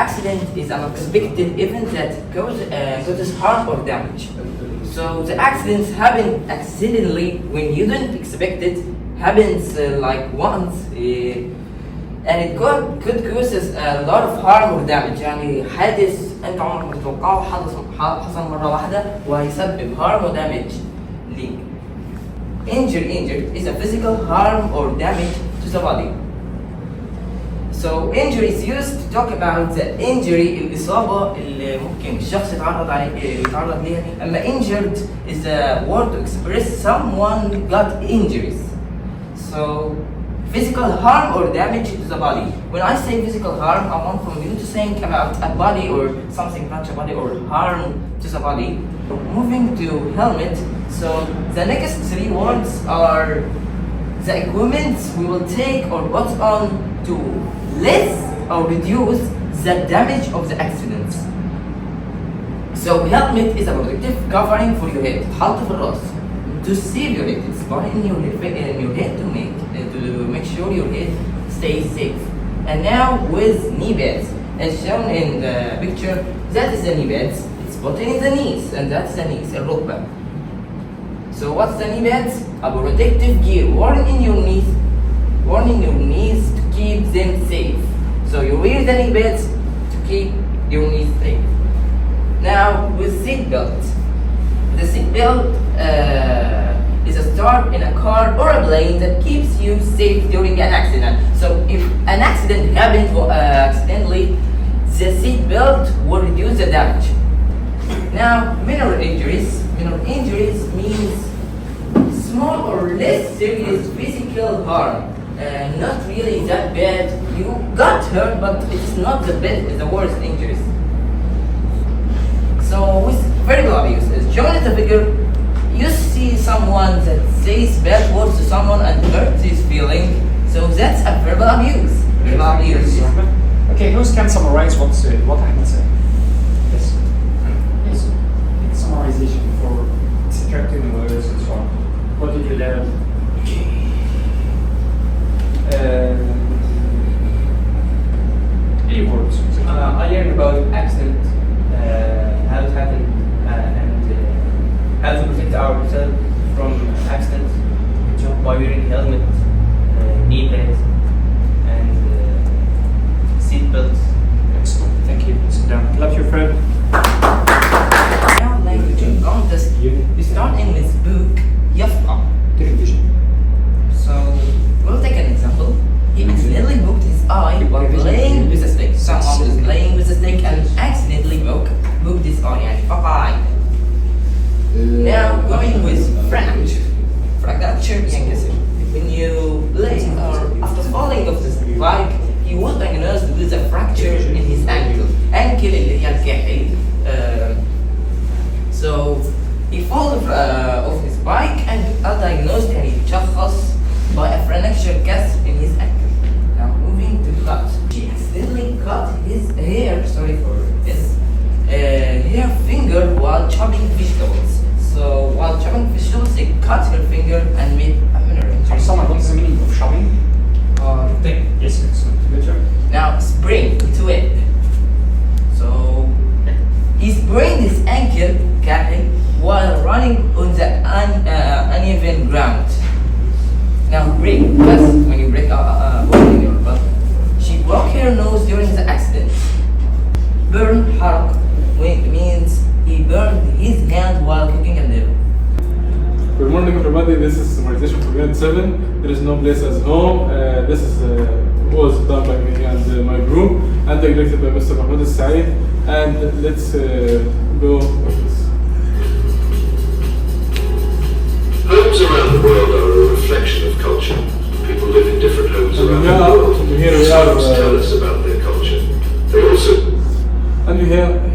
accident is an unexpected event that causes harm or damage. So the accidents happen accidentally when you don't expect it, happens like once, and it could cause a lot of harm or damage. يعني حادث انت عمرك ما تتوقعه حصل مرة واحدة وهيسبب harm or damage ليك. Injury is a physical harm or damage to the body. So injury is used to talk about the injury, الإصابة اللي ممكن الشخص يتعرض ليها. أما injured is a word to express someone got injuries. So physical harm or damage to the body. When I say physical harm, I want from you to think about a body or something touch a body or harm to the body. Moving to helmet. So the next three words are the equipment we will take or put on to less or reduce the damage of the accidents. So helmet is a protective covering for your head. تحط في الراس to save your head. It's put in your head to make sure your head stays safe. And now with knee pads, as shown in the picture, that is the knee pads. It's put in the knees, and that's the knees, الركبة. So what's the knee pads? A protective gear worn in your knees to keep them safe. So you wear the knee pads to keep your knees safe. Now with seat belt. The seat belt is a strap in a car or a plane that keeps you safe during an accident. So if an accident happened accidentally, the seat belt will reduce the damage. Now minor injuries. Minor injuries means small or less serious physical harm. Not really that bad. You got hurt, but it's not the worst injuries. So with verbal abuse, as shown in the figure, you see someone that says bad words to someone and hurts his feeling. So that's a verbal abuse. Verbal abuse. Okay, who can summarize what Ahmed said? Yes. Yes. Summarization for subtracting words and so on. What did you learn? Any words? I learned about accident, how it happened, and how to protect ourselves from accidents by wearing helmet, knee pads, and seat belts. Excellent. Thank you. Sit down. Clap your friend. Now language contest. We start in this book, يفقع. Television. So we'll take an example. He accidentally moved his eye while playing with a stick. Someone was playing with a stick and accidentally moved his eye. يعني فقع عينه. Now going with fracture ينكسر. When you lay or after falling off this bike, he was diagnosed with a fracture in his ankle. Ankle اللي هي الكاحل. So he fell off his bike and diagnosed and he شخص by a fracture cast in his ankle. Now moving to cut. She accidentally cut his hair, sorry for this, hair finger while chopping vegetables. So while chopping vegetables, he cut her finger and made a minor injury. Someone wants the meaning of shopping? Thing. Yes, excellent. Good job. Now spring to it. So he sprained his ankle while running on the uneven ground. Now break, because when you break a bone in your butt. She broke her nose during the accident. Burn حرق means he burned his hand while cooking a meal. Good morning, everybody. This is summarization for Unit 7. There is no place as home. This was done by me and my group, and directed by Mr. Mahmoud Al-Said. And let's go with this. Homes around the world are a reflection of culture. People live in different homes around the world. Here we are. Tell us about their culture. They also. And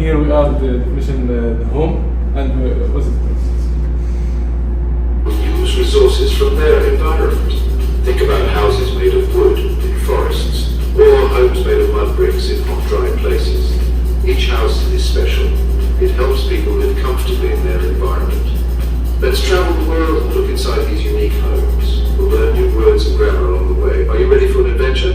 here we are the definition the home and what's it? Use resources from their environment. Think about houses made of wood in forests, or homes made of mud bricks in hot, dry places. Each house is special. It helps people live comfortably in their environment. Let's travel the world and look inside these unique homes. We'll learn new words and grammar along the way. Are you ready for an adventure?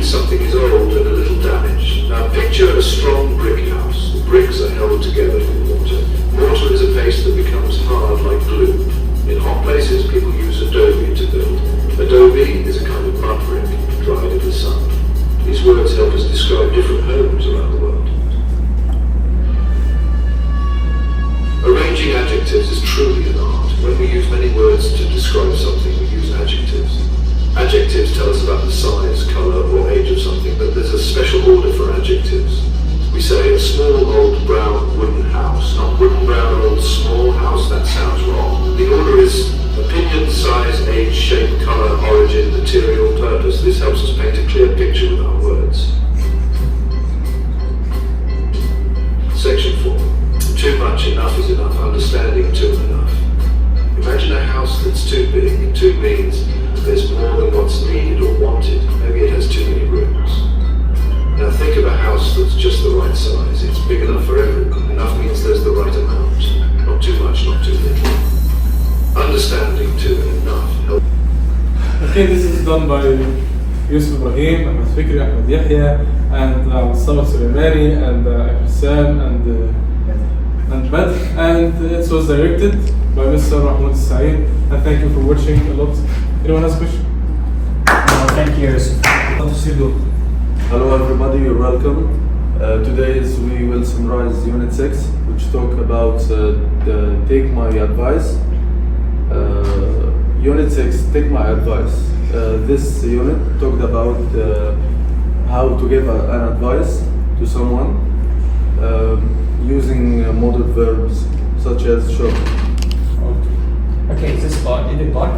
means something is old and a little damaged. Now picture a strong brick house. The bricks are held together with mortar. Mortar is a paste that becomes hard like glue. In hot places, people use adobe to build. Adobe is a kind of mud brick, dried in the sun. These words help us describe different homes around the world. Arranging adjectives is truly an art. When we use many words to describe something, we use adjectives. Adjectives tell us about the size, colour or age of something, but there's a special order for adjectives. We say a small old brown wooden house, not wooden brown old small house, that sounds wrong. The order is opinion, size, age, shape, colour, origin, material, purpose. This helps us paint a clear picture with our words. Section 4. Too much, enough is enough, understanding too enough. Imagine a house that's too big. Too means there's more than what's needed or wanted. Maybe it has too many rooms. Now think of a house that's just the right size. It's big enough for everyone. Enough means there's the right amount. Not too much, not too little. Understanding too and enough. Okay, this is done by Yusuf Ibrahim, Ahmed Fikri, Ahmed Yahya, and Mustafa Suleimani, and Akil Sam, and Badr, and it was directed by Mr. Mahmoud Saeed. And thank you for watching a lot. Anyone has a question? No, thank you, Yusuf. Hello everybody, you're welcome. Today we will summarize Unit 6, which talk about the Take My Advice. Unit 6, Take My Advice. This unit talked about how to give an advice to someone using modal verbs such as should. Okay, is this edited by?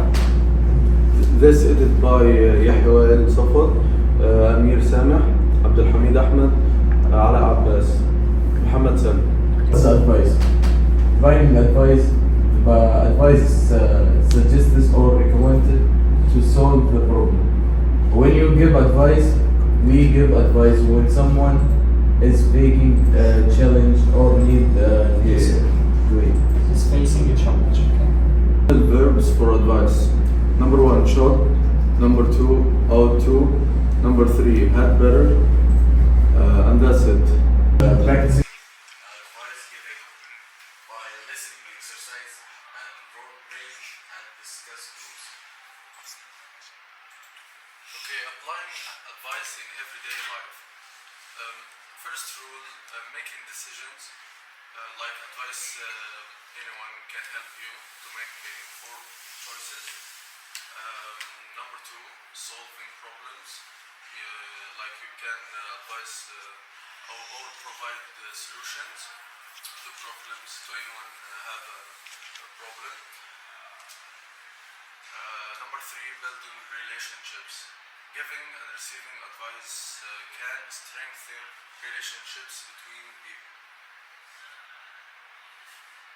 This edited by Yahya Wael Safar, Amir Sameh, Abdul Hamid Ahmed, Ala Abbas, Muhammad Salim. What's the advice? Providing advice, suggested or recommended to solve the problem. When you give advice, we give advice when someone is facing a challenge or need It's facing a challenge. Okay. Verbs for advice. Number 1, should. Number 2, ought to. Number 3, had better. And that's it. practicing. Advice giving by listening exercise and role playing and discuss rules. Okay, applying advice in everyday life. First rule, making decisions. Like advice, anyone can help you to make informed choices. Number 2, solving problems. Like you can advise or provide solutions to problems to anyone have a problem. Number 3, building relationships. Giving and receiving advice can strengthen relationships between people.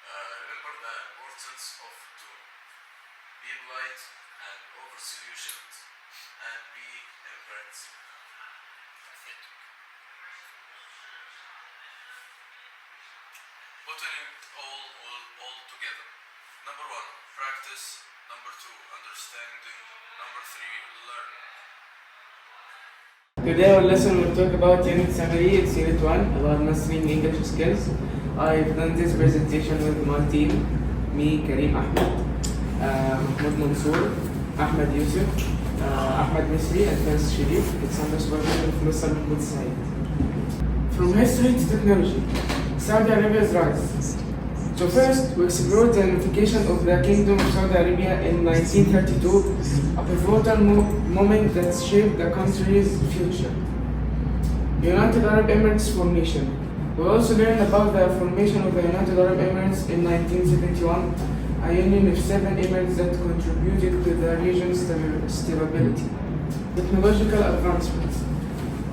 Remember the importance of doing. Be polite and over solutions and be embraced. Putting it all together. Number 1, practice. Number 2, understanding. Number 3, learn. Today our lesson will talk about Unit Summary. It's Unit 1 about mastering English skills. I've done this presentation with my team, me, Karim Ahmed, Mahmoud Mansour, Ahmed Yusuf, Ahmed Misri, and Fans Sharif. It's under supervision of Mr. Mahmoud Saeed. From history to technology, Saudi Arabia's rise. So first, we explored the unification of the Kingdom of Saudi Arabia in 1932, a pivotal moment that shaped the country's future. United Arab Emirates formation. We also learned about the formation of the United Arab Emirates in 1971, a union of 7 emirates that contributed to the region's stability. Technological advancements.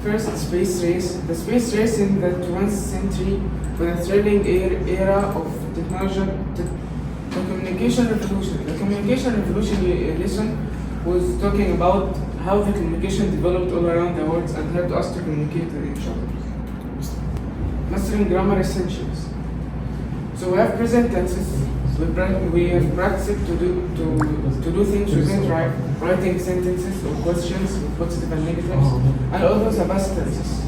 First, space race. The space race in the 20th century was a thrilling era of technology. The communication revolution. The communication revolution lesson was talking about how the communication developed all around the world and helped us to communicate with each other. Mastering grammar essentials. So we have present tenses, We have practiced to do things within writing sentences or questions with positive and negatives, and also the past tenses.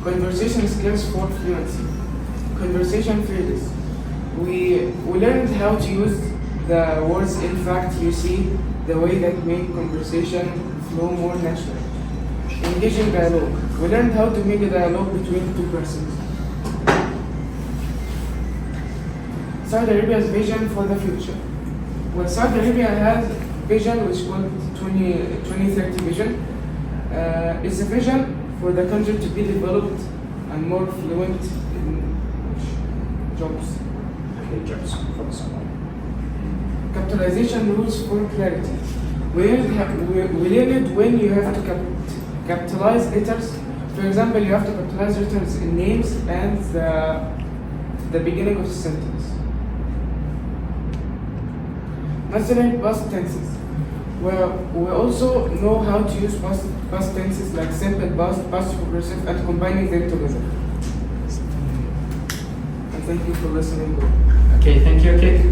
Conversation skills for fluency. Conversation phrases. We learned how to use the words in fact, you see, the way that make conversation flow more naturally. Engaging dialogue. We learned how to make a dialogue between two persons. Saudi Arabia's vision for the future. Well, Saudi Arabia has vision which is called 2030 vision. It's a vision for the country to be developed and more fluent in jobs. Okay, jobs for the summer. Capitalization rules for clarity. We learned when you have to capitalize letters. For example, you have to capitalize letters in names and the beginning of the sentence. Masculine past tenses. Well, we also know how to use past tenses like simple past, past progressive, and combining them together. And thank you for listening. Okay, thank you, Kate.